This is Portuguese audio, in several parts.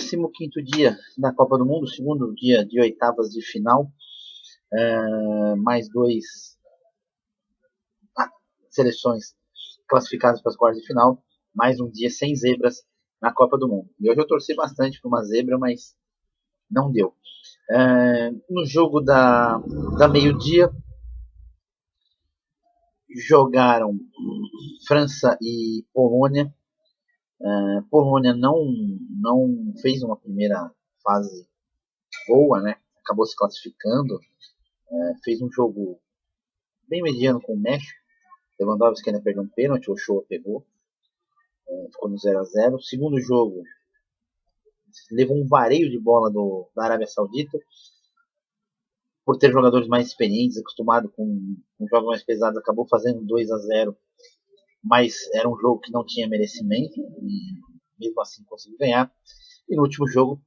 15º dia da Copa do Mundo, segundo dia de oitavas de final, mais duas seleções classificadas para as quartas de final, mais um dia sem zebras na Copa do Mundo. E hoje eu torci bastante por uma zebra, mas não deu. No jogo da meio-dia, jogaram França e Polônia. Polônia não fez uma primeira fase boa, né? Acabou se classificando. Fez um jogo bem mediano com o México. Lewandowski ainda perdeu um pênalti, o Ochoa pegou. Ficou no 0-0. Segundo jogo, levou um vareio de bola da Arábia Saudita. Por ter jogadores mais experientes, acostumado com jogos mais pesados, acabou fazendo 2-0. Mas era um jogo que não tinha merecimento. E mesmo assim conseguiu ganhar. E no último jogo,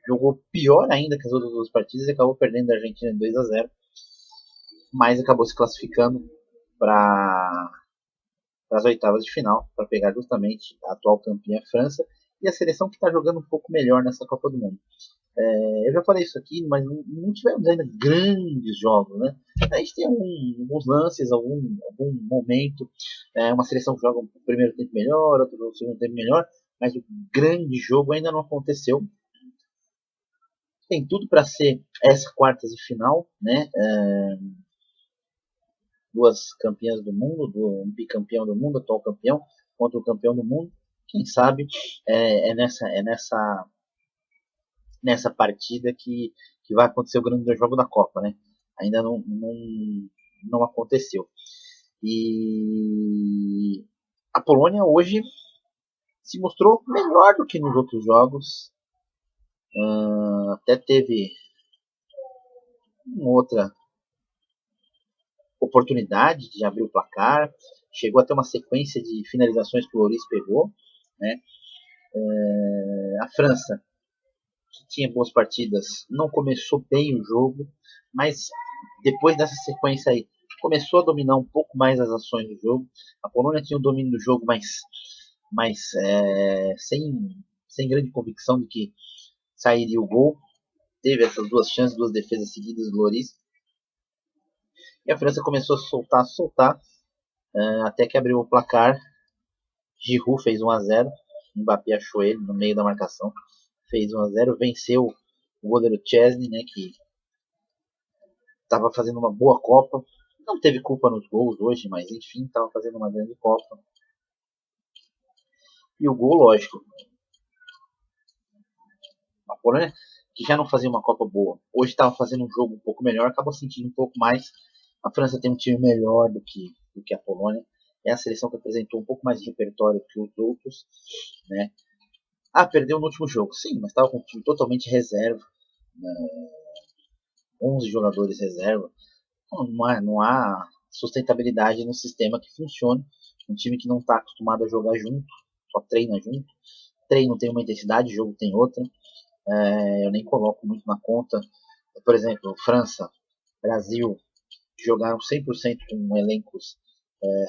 jogou pior ainda que as outras duas partidas e acabou perdendo a Argentina 2-0. Mas acabou se classificando para as oitavas de final, para pegar justamente a atual campeã França e a seleção que está jogando um pouco melhor nessa Copa do Mundo. Eu já falei isso aqui, mas não tivemos ainda grandes jogos, né? A gente tem alguns lances, algum momento, uma seleção que joga um primeiro tempo melhor, outro no segundo tempo melhor, mas o grande jogo ainda não aconteceu. Tem tudo para ser essa quartas de final, né? Duas campeãs do mundo, um bicampeão do mundo, atual campeão, contra o campeão do mundo. Quem sabe nessa partida que vai acontecer o grande jogo da Copa, né? Ainda não aconteceu. E a Polônia hoje se mostrou melhor do que nos outros jogos. Até teve uma outra oportunidade de abrir o placar, chegou a ter uma sequência de finalizações que o Lloris pegou, né? A França, que tinha boas partidas, não começou bem o jogo, mas depois dessa sequência aí, começou a dominar um pouco mais as ações do jogo. A Polônia tinha o domínio do jogo, mas sem grande convicção de que sairia o gol. Teve essas duas chances, duas defesas seguidas do Lloris. E a França começou a soltar, até que abriu o placar. Giroud fez 1-0. Mbappé achou ele no meio da marcação. Fez 1-0. Venceu o goleiro Chesney, né, que estava fazendo uma boa Copa. Não teve culpa nos gols hoje, mas enfim, estava fazendo uma grande Copa. E o gol, lógico. A Polônia, que já não fazia uma Copa boa, hoje estava fazendo um jogo um pouco melhor, acabou sentindo um pouco mais. A França tem um time melhor do que a Polônia. É a seleção que apresentou um pouco mais de repertório que os outros, né? Perdeu no último jogo. Sim, mas estava com um time totalmente reserva. 11 jogadores reserva. Não há sustentabilidade no sistema que funcione. Um time que não está acostumado a jogar junto, só treina junto. Treino tem uma intensidade, jogo tem outra. Eu nem coloco muito na conta. Por exemplo, França, Brasil, jogaram 100% com elencos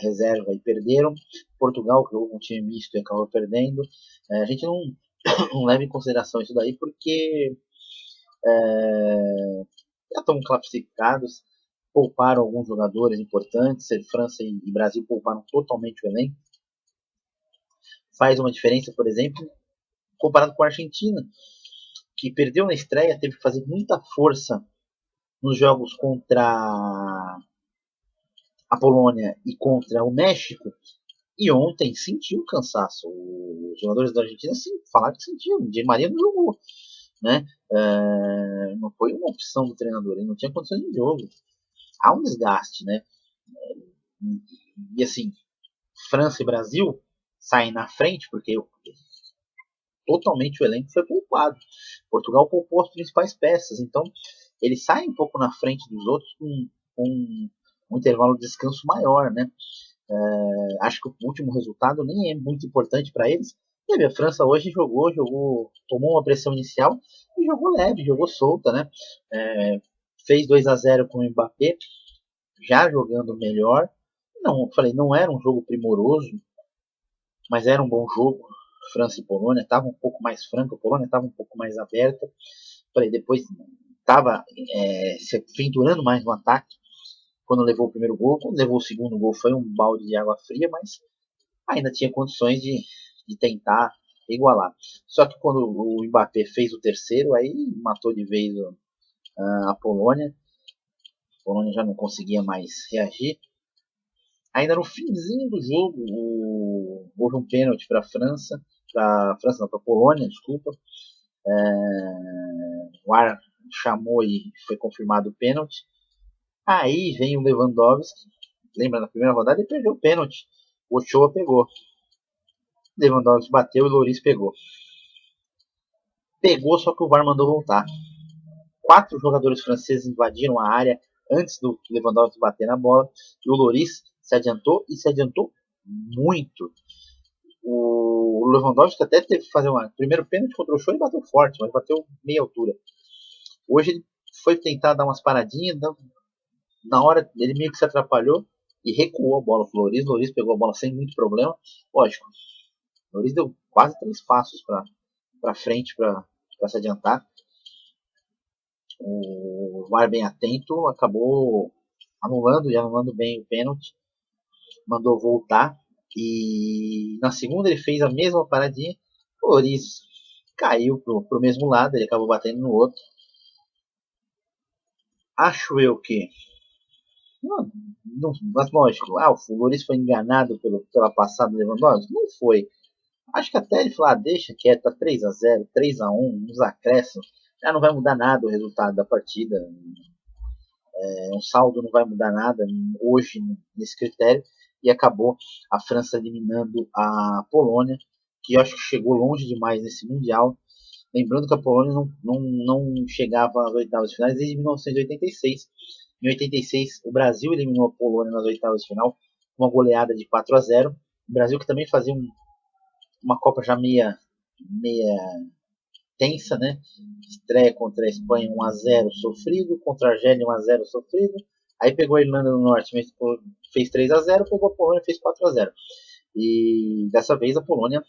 reserva e perderam. Portugal, que jogou com um time misto e acabou perdendo. A gente não leva em consideração isso daí porque já estão classificados, pouparam alguns jogadores importantes. França e Brasil pouparam totalmente o elenco. Faz uma diferença, por exemplo, comparado com a Argentina, que perdeu na estreia, teve que fazer muita força nos jogos contra a Polônia e contra o México, e ontem sentiu cansaço. Os jogadores da Argentina falaram que sentiram. O Di Maria não jogou, né? Não foi uma opção do treinador, ele não tinha condições de jogo. Há um desgaste, né? E assim, França e Brasil saem na frente porque totalmente o elenco foi poupado. Portugal poupou as principais peças, então eles saem um pouco na frente dos outros com um intervalo de descanso maior, né? Acho que o último resultado nem é muito importante para eles. E a França hoje jogou, tomou uma pressão inicial e jogou leve, jogou solta, né? Fez 2-0 com o Mbappé, já jogando melhor. Não era um jogo primoroso, mas era um bom jogo. França e Polônia, estava um pouco mais franca, a Polônia estava um pouco mais aberta. Falei, depois estava se aventurando mais no ataque quando levou o primeiro gol. Quando levou o segundo gol foi um balde de água fria, mas ainda tinha condições de tentar igualar. Só que quando o Mbappé fez o terceiro, aí matou de vez a Polônia. A Polônia já não conseguia mais reagir. Ainda no finzinho do jogo, houve um pênalti para a França, para a Polônia, desculpa. O VAR chamou e foi confirmado o pênalti. Aí vem o Lewandowski, lembra na primeira rodada ele perdeu o pênalti. O Ochoa pegou. Lewandowski bateu e o Lloris pegou. Pegou, só que o VAR mandou voltar. 4 jogadores franceses invadiram a área antes do Lewandowski bater na bola. E o Lloris se adiantou e se adiantou muito. O Lewandowski até teve que fazer um primeiro pênalti contra o Show e bateu forte, mas bateu meia altura. Hoje ele foi tentar dar umas paradinhas, na hora ele meio que se atrapalhou e recuou a bola pro Lloris. O Lloris pegou a bola sem muito problema. Lógico, o Lloris deu quase 3 passos para frente para se adiantar. O VAR bem atento acabou anulando bem o pênalti, mandou voltar. E na segunda ele fez a mesma paradinha. O Lloris caiu pro mesmo lado, ele acabou batendo no outro. Acho eu que mas lógico, o Lloris foi enganado pela passada do Lewandowski? Não foi. Acho que até ele falou, deixa quieto, tá 3-0, 3-1, nos acréscimos, já não vai mudar nada o resultado da partida. Um saldo não vai mudar nada hoje nesse critério. E acabou a França eliminando a Polônia, que eu acho que chegou longe demais nesse Mundial. Lembrando que a Polônia não chegava às oitavas de finais desde 1986. Em 86, o Brasil eliminou a Polônia nas oitavas de final, uma goleada de 4-0. O Brasil que também fazia uma Copa já meia tensa, né? Estreia contra a Espanha 1-0 sofrido, contra a Argélia 1-0 sofrido. Aí pegou a Irlanda do Norte, fez 3-0, pegou a Polônia, fez 4-0. E dessa vez a Polônia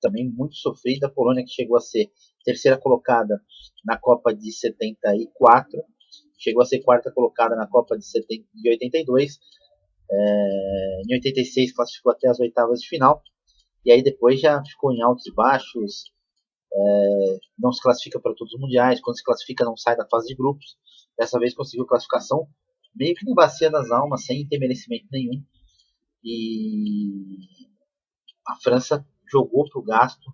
também muito sofrida. A Polônia que chegou a ser terceira colocada na Copa de 74, chegou a ser quarta colocada na Copa de 82, em 86 classificou até as oitavas de final, e aí depois já ficou em altos e baixos, não se classifica para todos os mundiais, quando se classifica não sai da fase de grupos. Dessa vez conseguiu classificação meio que na bacia das almas, sem ter merecimento nenhum, e a França jogou para o gasto,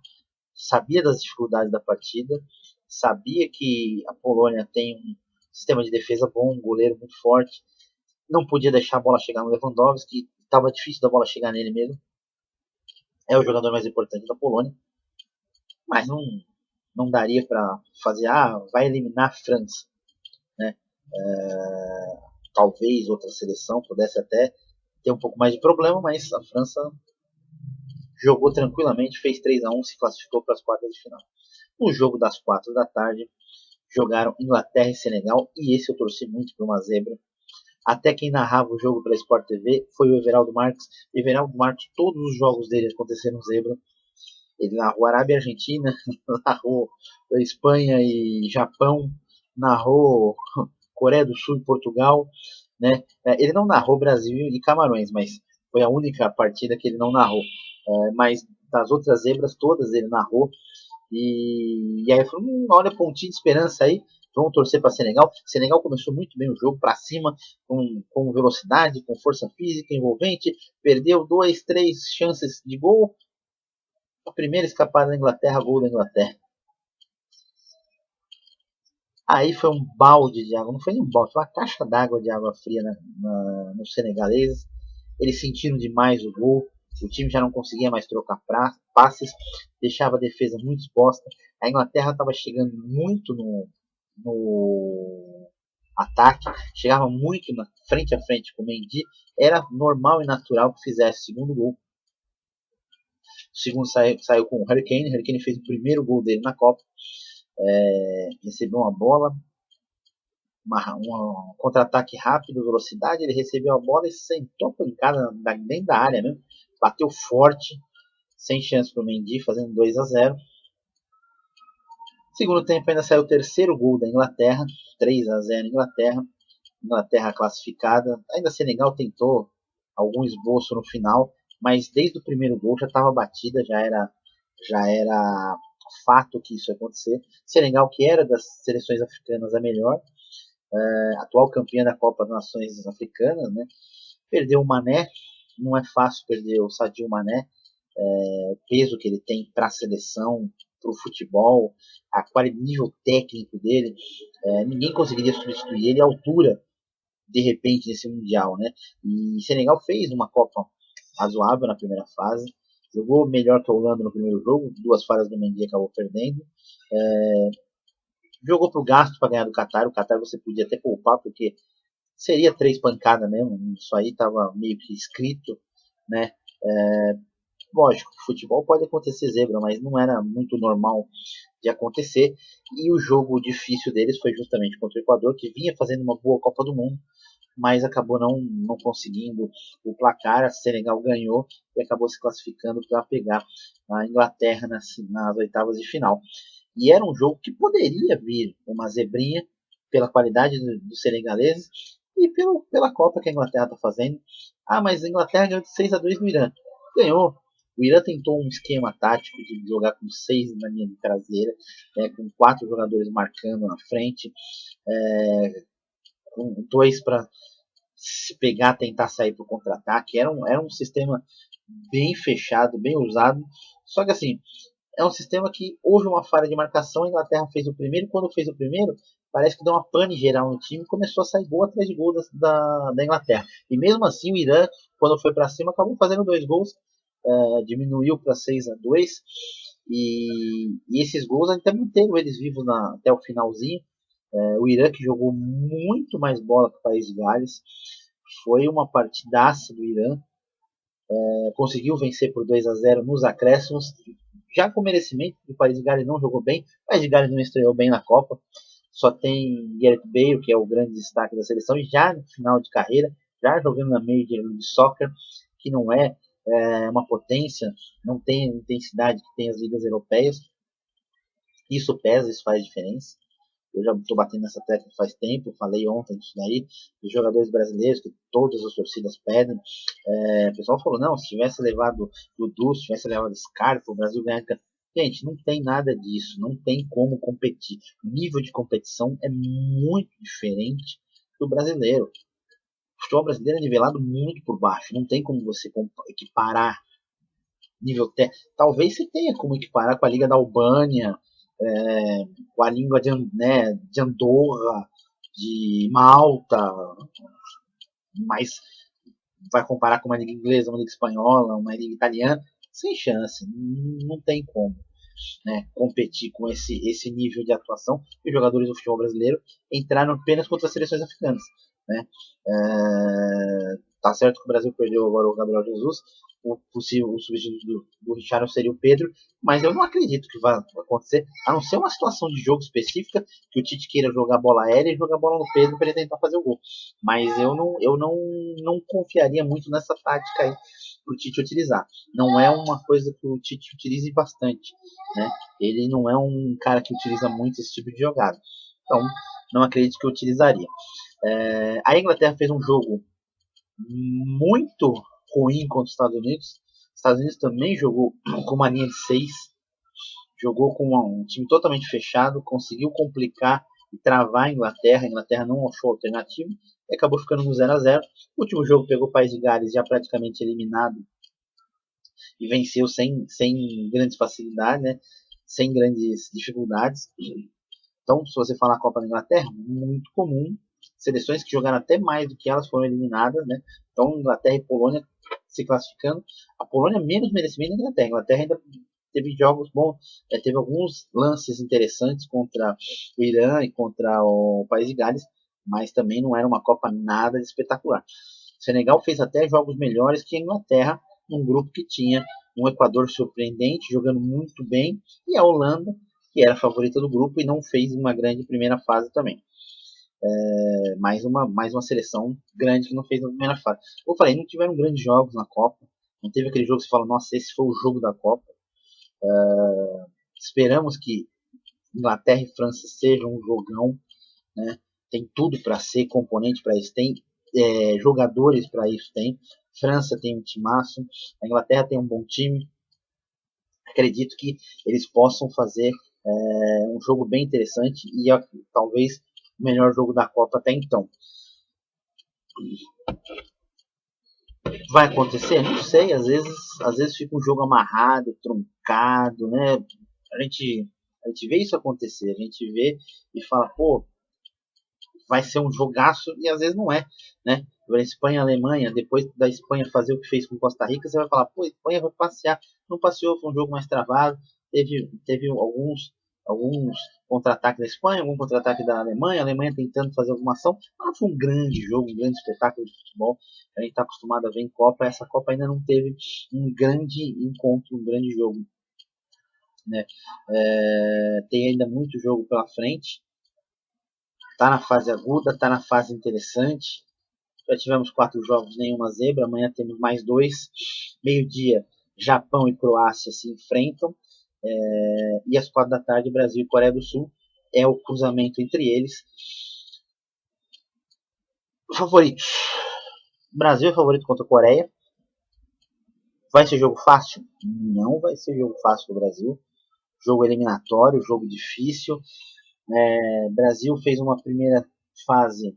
sabia das dificuldades da partida, sabia que a Polônia tem um sistema de defesa bom, um goleiro muito forte, não podia deixar a bola chegar no Lewandowski, estava difícil da bola chegar nele mesmo. É o jogador mais importante da Polônia, mas não daria para fazer, vai eliminar a França, né? Talvez outra seleção pudesse até ter um pouco mais de problema, mas a França jogou tranquilamente, fez 3-1, se classificou para as quartas de final. No jogo das 4 da tarde, jogaram Inglaterra e Senegal, e esse eu torci muito para uma zebra. Até quem narrava o jogo para a Sport TV foi o Everaldo Marques. Everaldo Marques, todos os jogos dele aconteceram zebra. Ele narrou Arábia e Argentina, narrou Espanha e Japão, narrou Coreia do Sul e Portugal, né? Ele não narrou Brasil e Camarões, mas foi a única partida que ele não narrou. Mas das outras zebras todas ele narrou. E aí falou, olha, pontinho de esperança aí, vamos torcer para Senegal. Senegal começou muito bem o jogo, para cima, com velocidade, com força física envolvente, perdeu 2, 3 chances de gol. A primeira escapada da Inglaterra, gol da Inglaterra. Aí foi um balde de água, não foi nem um balde, foi uma caixa d'água de água fria nos senegaleses. Eles sentiram demais o gol, o time já não conseguia mais trocar passes, deixava a defesa muito exposta. A Inglaterra estava chegando muito no ataque, chegava muito frente a frente com o Mendy. Era normal e natural que fizesse o segundo gol. O segundo saiu com o Harry Kane. Harry Kane fez o primeiro gol dele na Copa. Recebeu uma bola, um contra-ataque rápido, velocidade. Ele recebeu a bola e sentou pancada dentro da área, né? Bateu forte, sem chance para o Mendy, fazendo 2-0. Segundo tempo ainda saiu o terceiro gol da Inglaterra, 3-0 Inglaterra. Inglaterra classificada. Ainda Senegal tentou algum esboço no final, mas desde o primeiro gol já estava batida, já era fato que isso ia acontecer. Senegal, que era das seleções africanas a melhor, atual campeã da Copa das Nações Africanas, né? Perdeu o Mané, não é fácil perder o Sadio Mané, o peso que ele tem para a seleção, para o futebol, nível técnico dele, ninguém conseguiria substituir ele, a altura de repente nesse mundial, né? E Senegal fez uma Copa razoável na primeira fase, jogou melhor que a Holanda no primeiro jogo, 2 falhas do Mendy, acabou perdendo. Jogou pro gasto para ganhar do Qatar. O Qatar você podia até poupar, porque seria 3 pancadas mesmo. Isso aí estava meio que escrito, né? Lógico, futebol pode acontecer zebra, mas não era muito normal de acontecer. E o jogo difícil deles foi justamente contra o Equador, que vinha fazendo uma boa Copa do Mundo, mas acabou não conseguindo o placar. A Senegal ganhou e acabou se classificando para pegar a Inglaterra nas oitavas de final. E era um jogo que poderia vir uma zebrinha pela qualidade dos senegaleses e pela Copa que a Inglaterra está fazendo. Mas a Inglaterra ganhou de 6-2 no Irã. Ganhou. O Irã tentou um esquema tático de jogar com 6 na linha de traseira, com 4 jogadores marcando na frente, com 2 para se pegar, tentar sair para o contra-ataque. Era um sistema bem fechado, bem usado. Só que assim, é um sistema que houve uma falha de marcação, a Inglaterra fez o primeiro, e quando fez o primeiro, parece que deu uma pane geral no time e começou a sair gol atrás de gol da Inglaterra. E mesmo assim, o Irã, quando foi para cima, acabou fazendo 2 gols, diminuiu para 6-2, e esses gols até manteram eles vivos até o finalzinho. O Irã, que jogou muito mais bola que o País de Gales, foi uma partidaça do Irã, conseguiu vencer por 2-0 nos acréscimos, já com merecimento. O País de Gales não jogou bem, o País de Gales não estreou bem na Copa, só tem Gareth Bale, que é o grande destaque da seleção, e já no final de carreira, já jogando na Major League Soccer, que não é uma potência, não tem a intensidade que tem as ligas europeias. Isso pesa, isso faz diferença. Eu já estou batendo nessa tecla faz tempo, falei ontem disso daí, dos jogadores brasileiros, que todas as torcidas pedem. O pessoal falou, não, se tivesse levado Dudu, se tivesse levado Scarpa, o Brasil ganha. Gente, não tem nada disso, não tem como competir. O nível de competição é muito diferente do brasileiro. O futebol brasileiro é nivelado muito por baixo, não tem como você equiparar nível técnico. Talvez você tenha como equiparar com a Liga da Albânia, com a língua de Andorra, de Malta, mas vai comparar com uma liga inglesa, uma liga espanhola, uma liga italiana, sem chance, não tem como, né, competir com esse nível de atuação. Os jogadores do futebol brasileiro entraram apenas contra as seleções africanas, né? Tá certo que o Brasil perdeu agora o Gabriel Jesus, o substituto do Richard seria o Pedro, mas eu não acredito que vai acontecer, a não ser uma situação de jogo específica, que o Tite queira jogar bola aérea e jogar bola no Pedro para ele tentar fazer o gol. Mas eu não confiaria muito nessa tática aí para o Tite utilizar. Não é uma coisa que o Tite utilize bastante, né? Ele não é um cara que utiliza muito esse tipo de jogada. Então, não acredito que eu utilizaria. A Inglaterra fez um jogo muito ruim contra os Estados Unidos. Os Estados Unidos também jogou com uma linha de 6, jogou com um time totalmente fechado, conseguiu complicar e travar a Inglaterra. A Inglaterra não achou alternativa e acabou ficando no 0-0. O último jogo pegou o País de Gales já praticamente eliminado e venceu sem grandes facilidades, né? Sem grandes dificuldades. Então, se você falar Copa da Inglaterra, muito comum. Seleções que jogaram até mais do que elas foram eliminadas, né? Então, Inglaterra e Polônia se classificando. A Polônia menos merecimento da Inglaterra. A Inglaterra ainda teve jogos bons, teve alguns lances interessantes contra o Irã e contra o País de Gales, mas também não era uma Copa nada de espetacular. O Senegal fez até jogos melhores que a Inglaterra, num grupo que tinha um Equador surpreendente, jogando muito bem, e a Holanda, que era a favorita do grupo e não fez uma grande primeira fase também. Mais uma seleção grande que não fez na primeira fase. Eu falei, não tiveram grandes jogos na Copa, Não teve aquele jogo que você fala, nossa, esse foi o jogo da Copa. Esperamos que Inglaterra e França sejam um jogão, né? Tem tudo para ser componente para isso, tem jogadores para isso, tem. França tem um timaço, a Inglaterra tem um bom time. Acredito que eles possam fazer um jogo bem interessante e talvez o melhor jogo da Copa até então. Vai acontecer? Não sei, às vezes fica um jogo amarrado, truncado, né? A gente vê isso acontecer, a gente vê e fala, pô, vai ser um jogaço e às vezes não é, né? Espanha e Alemanha, depois da Espanha fazer o que fez com Costa Rica, você vai falar, pô, Espanha vai passear. Não passeou, foi um jogo mais travado, teve alguns contra-ataques da Espanha, algum contra-ataque da Alemanha, a Alemanha tentando fazer alguma ação, mas não foi um grande jogo, um grande espetáculo de futebol. A gente está acostumado a ver em Copa, essa Copa ainda não teve um grande encontro, um grande jogo, né? Tem ainda muito jogo pela frente, tá na fase aguda, tá na fase interessante. Já tivemos 4 jogos, nenhuma zebra. Amanhã temos mais 2. Meio-dia, Japão e Croácia se enfrentam. E às 4 da tarde, Brasil e Coreia do Sul. É o cruzamento entre eles. Favoritos. Brasil é favorito contra a Coreia. Vai ser jogo fácil? Não vai ser jogo fácil para o Brasil. Jogo eliminatório, jogo difícil. Brasil fez uma primeira fase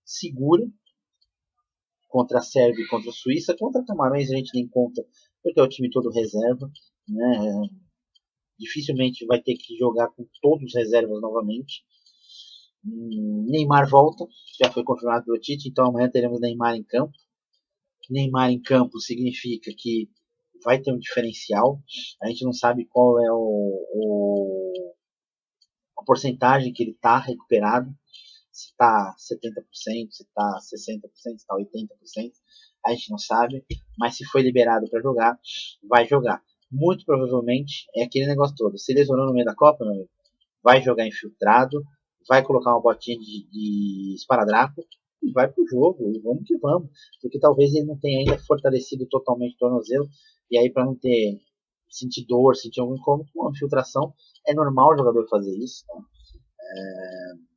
segura contra a Sérvia e contra a Suíça. Contra Camarões a gente nem conta, porque é o time todo reserva, né? Dificilmente vai ter que jogar com todos os reservas novamente. Neymar volta, já foi confirmado pelo Tite, então amanhã teremos Neymar em campo. Neymar em campo significa que vai ter um diferencial. A gente não sabe qual é a porcentagem que ele está recuperado, se está 70%, se está 60%, se está 80%, a gente não sabe, mas se foi liberado para jogar, vai jogar. Muito provavelmente é aquele negócio todo. Se lesionou no meio da Copa, meu amigo, vai jogar infiltrado, vai colocar uma botinha de esparadrapo e vai pro jogo, e vamos que vamos. Porque talvez ele não tenha ainda fortalecido totalmente o tornozelo, e aí para não ter sentir dor, sentir algum incômodo, uma infiltração, é normal o jogador fazer isso, tá?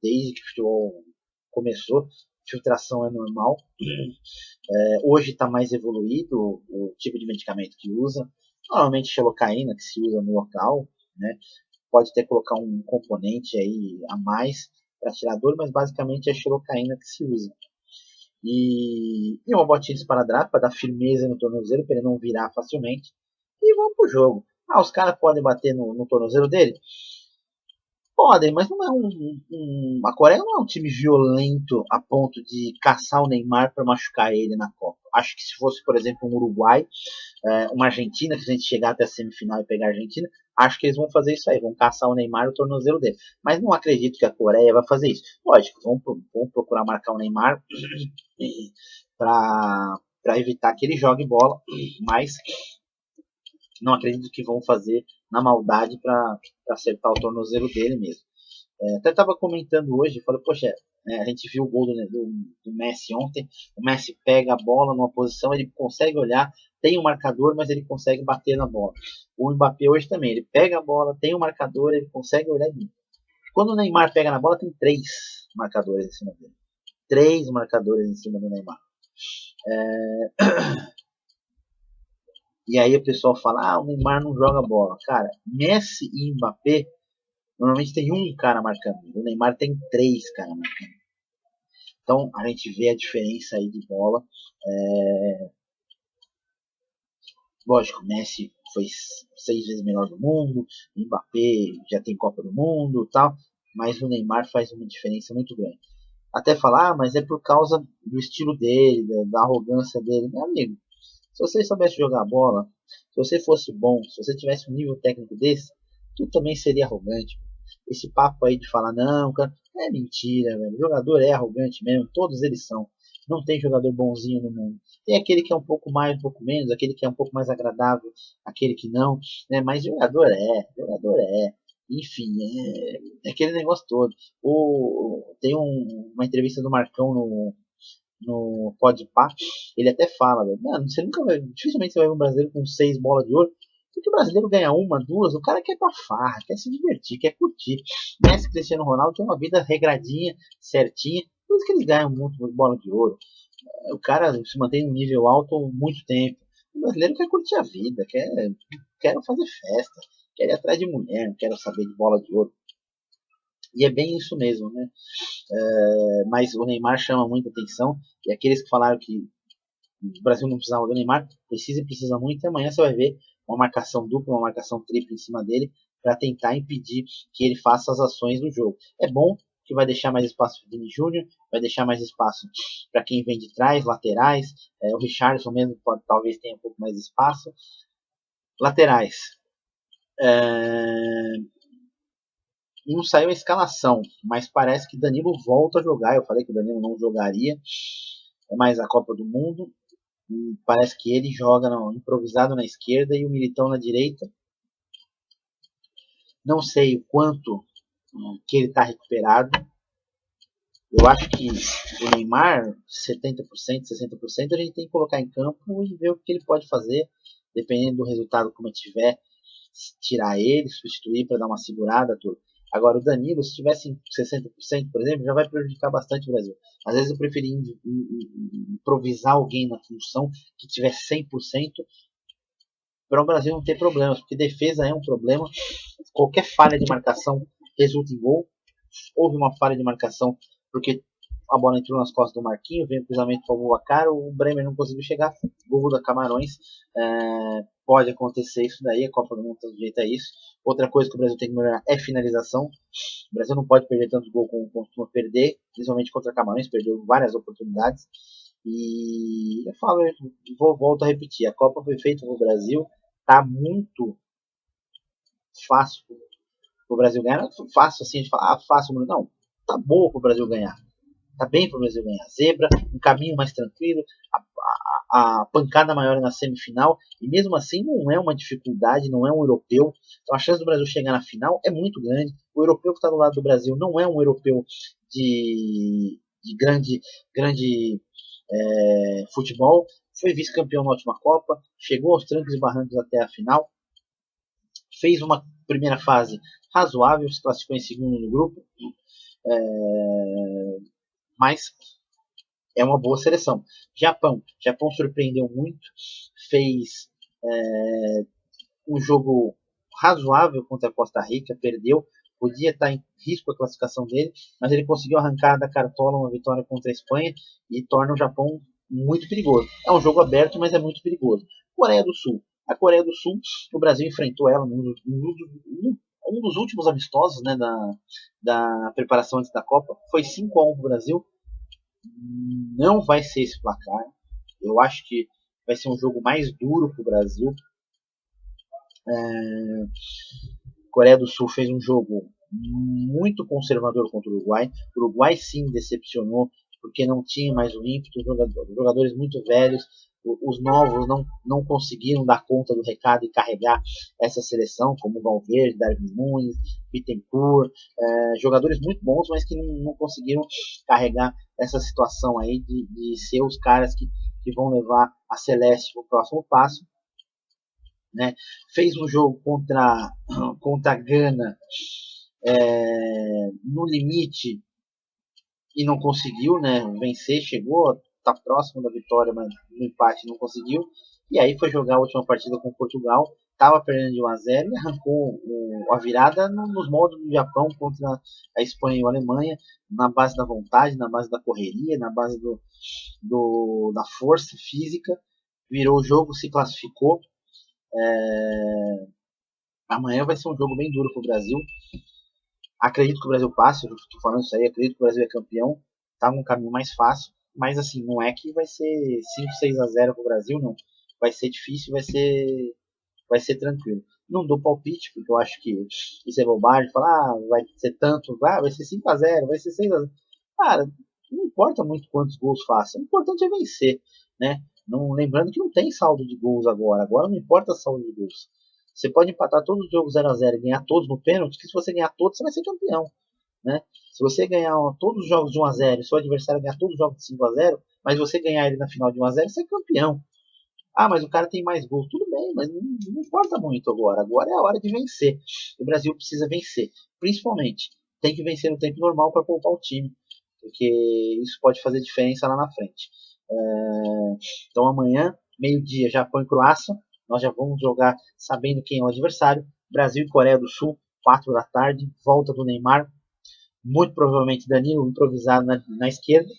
Desde que o futebol começou, filtração é normal. Hoje está mais evoluído o tipo de medicamento que usa. Normalmente xilocaína que se usa no local, né? Pode até colocar um componente aí a mais para tirar dor, mas basicamente é a xilocaína que se usa. E uma botinha de esparadrapo para dar firmeza no tornozelo, para ele não virar facilmente. E vamos pro jogo. Os caras podem bater no tornozelo dele? Podem, mas não é a Coreia não é um time violento a ponto de caçar o Neymar para machucar ele na Copa. Acho que se fosse, por exemplo, um Uruguai, uma Argentina, que a gente chegar até a semifinal e pegar a Argentina, acho que eles vão fazer isso aí, vão caçar o Neymar e o tornozelo dele. Mas não acredito que a Coreia vai fazer isso. Lógico, vão procurar marcar o Neymar para evitar que ele jogue bola, mas não acredito que vão fazer na maldade para acertar o tornozelo dele mesmo. Até estava comentando hoje, falei, poxa, a gente viu o gol do Messi ontem, o Messi pega a bola numa posição, ele consegue olhar, tem um marcador, mas ele consegue bater na bola. O Mbappé hoje também, ele pega a bola, tem um marcador, ele consegue olhar bem. Quando o Neymar pega na bola, tem 3 marcadores em cima dele. 3 marcadores em cima do Neymar. E aí o pessoal fala, o Neymar não joga bola. Cara, Messi e Mbappé normalmente tem um cara marcando. O Neymar tem 3 caras marcando. Então a gente vê a diferença aí de bola. Lógico, o Messi foi 6 vezes melhor do mundo, o Mbappé já tem Copa do Mundo e tal, mas o Neymar faz uma diferença muito grande. Até falar, mas é por causa do estilo dele, da arrogância dele. Meu amigo, se você soubesse jogar bola, se você fosse bom, se você tivesse um nível técnico desse, tu também seria arrogante. Esse papo aí de falar, não, cara, é mentira, velho. O jogador é arrogante mesmo, todos eles são. Não tem jogador bonzinho no mundo. Tem aquele que é um pouco mais, um pouco menos, aquele que é um pouco mais agradável, aquele que não, né? Mas jogador é. Enfim, é aquele negócio todo. Tem uma entrevista do Marcão no Podpah, ele até fala, mano, você nunca vai, dificilmente você vai ver um brasileiro com 6 bolas de ouro, porque o brasileiro ganha uma, duas, o cara quer pra farra, quer se divertir, quer curtir. Messi, Cristiano Ronaldo tem uma vida regradinha, certinha, por isso que eles ganham muito bola de ouro. O cara se mantém em um nível alto muito tempo. O brasileiro quer curtir a vida, quer fazer festa, quer ir atrás de mulher, não quer saber de bola de ouro. E é bem isso mesmo, né? Mas o Neymar chama muita atenção. E aqueles que falaram que o Brasil não precisava do Neymar, precisa muito. E amanhã você vai ver uma marcação dupla, uma marcação tripla em cima dele para tentar impedir que ele faça as ações do jogo. É bom que vai deixar mais espaço para o Vini Júnior, vai deixar mais espaço para quem vem de trás, laterais. O Richarlison mesmo talvez tenha um pouco mais de espaço. Laterais. Não saiu a escalação, mas parece que Danilo volta a jogar. Eu falei que o Danilo não jogaria mais a Copa do Mundo. Parece que ele joga improvisado na esquerda e o Militão na direita. Não sei o quanto que ele está recuperado. Eu acho que o Neymar, 70%, 60%, a gente tem que colocar em campo e ver o que ele pode fazer, dependendo do resultado como tiver, tirar ele, substituir para dar uma segurada, tudo. Agora, o Danilo, se tivesse 60%, por exemplo, já vai prejudicar bastante o Brasil. Às vezes eu preferi improvisar alguém na função que tiver 100%, para o Brasil não ter problemas, porque defesa é um problema. Qualquer falha de marcação resulta em gol. Houve uma falha de marcação porque a bola entrou nas costas do Marquinhos, veio o cruzamento para o Boacar, o Bremer não conseguiu chegar, gol da Camarões. Pode acontecer isso daí, a Copa do Mundo está sujeita a isso. Outra coisa que o Brasil tem que melhorar é finalização. O Brasil não pode perder tanto gol como costuma perder, principalmente contra Camarões, perdeu várias oportunidades. E eu falo, volto a repetir, a Copa foi feita no Brasil, tá muito fácil pro Brasil ganhar. Não é fácil assim de falar, fácil, não, tá boa pro Brasil ganhar. Tá bem pro Brasil ganhar. Zebra, um caminho mais tranquilo, a pancada maior na semifinal, e mesmo assim não é uma dificuldade, não é um europeu. Então a chance do Brasil chegar na final é muito grande. O europeu que está do lado do Brasil não é um europeu de grande futebol. Foi vice-campeão na última Copa, chegou aos trancos e barrancos até a final, fez uma primeira fase razoável, se classificou em segundo no grupo, mas é uma boa seleção. Japão surpreendeu muito, fez um jogo razoável contra a Costa Rica, perdeu, podia estar em risco a classificação dele, mas ele conseguiu arrancar da cartola uma vitória contra a Espanha e torna o Japão muito perigoso. É um jogo aberto, mas é muito perigoso. Coreia do Sul. A Coreia do Sul, o Brasil enfrentou ela um dos últimos amistosos, né, da preparação antes da Copa. Foi 5-1 para o Brasil. Não vai ser esse placar. Eu acho que vai ser um jogo mais duro para o Brasil. Coreia do Sul fez um jogo muito conservador contra o Uruguai. O Uruguai sim decepcionou porque não tinha mais o ímpeto, jogadores muito velhos, os novos não conseguiram dar conta do recado e carregar essa seleção, como Valverde, Darwin Nunes, Bittencourt, jogadores muito bons, mas que não conseguiram carregar essa situação aí de ser os caras que vão levar a Celeste para o próximo passo. Né? Fez um jogo contra a Gana no limite e não conseguiu, né, vencer, chegou, tá próximo da vitória, mas no empate não conseguiu. E aí foi jogar a última partida com Portugal, estava perdendo de 1-0 e arrancou a virada nos moldes do Japão contra a Espanha e a Alemanha, na base da vontade, na base da correria, na base da força física. Virou o jogo, se classificou. Amanhã vai ser um jogo bem duro para o Brasil. Acredito que o Brasil passe, eu estou falando isso aí, acredito que o Brasil é campeão, tá num caminho mais fácil, mas assim, não é que vai ser 5-6-0 para o Brasil, não. Vai ser difícil, vai ser tranquilo. Não dou palpite, porque eu acho que isso é bobagem, falar, vai ser tanto, vai ser 5-0, vai ser 6-0. Cara, não importa muito quantos gols faça, o importante é vencer, né? Não, lembrando que não tem saldo de gols agora não importa o saldo de gols. Você pode empatar todos os jogos 0-0 e ganhar todos no pênalti, que se você ganhar todos, você vai ser campeão. né? Se você ganhar todos os jogos de 1 a 0, seu adversário ganhar todos os jogos de 5 a 0, mas você ganhar ele na final de 1 a 0, você é campeão. Ah, mas o cara tem mais gols. Tudo bem, mas não importa muito agora. Agora é a hora de vencer. O Brasil precisa vencer. Principalmente, tem que vencer no tempo normal para poupar o time. Porque isso pode fazer diferença lá na frente. Então amanhã, meio-dia, Japão e Croácia. Nós já vamos jogar sabendo quem é o adversário. Brasil e Coreia do Sul, 4 da tarde. Volta do Neymar. Muito provavelmente Danilo improvisado na esquerda.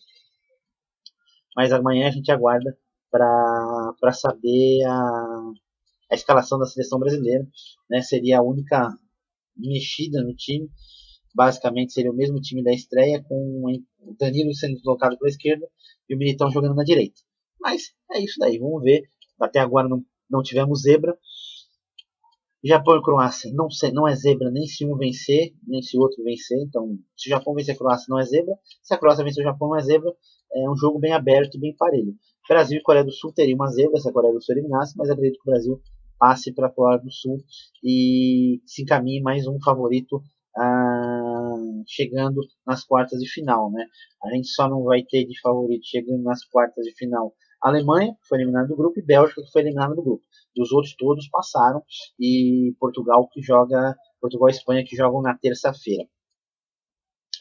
Mas amanhã a gente aguarda para saber a escalação da seleção brasileira, né? Seria a única mexida no time, basicamente seria o mesmo time da estreia, com o Danilo sendo deslocado para a esquerda e o Militão jogando na direita. Mas é isso daí, vamos ver. Até agora não tivemos zebra. Japão e Croácia não é zebra nem se um vencer, nem se o outro vencer. Então, se o Japão vencer a Croácia, não é zebra. Se a Croácia vencer o Japão, não é zebra. É um jogo bem aberto e bem parelho. Brasil e Coreia do Sul teria uma zebra se a Coreia do Sul eliminasse, mas acredito que o Brasil passe para a Coreia do Sul e se encaminhe mais um favorito chegando nas quartas de final, né? A gente só não vai ter de favorito chegando nas quartas de final a Alemanha, que foi eliminada do grupo, e Bélgica, que foi eliminada do grupo. Os outros todos passaram, e Portugal e Espanha que jogam na terça-feira.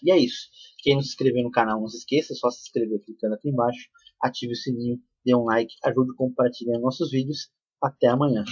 E é isso. Quem não se inscreveu no canal, não se esqueça, é só se inscrever clicando aqui embaixo, ative o sininho, dê um like, ajude compartilhando nossos vídeos. Até amanhã.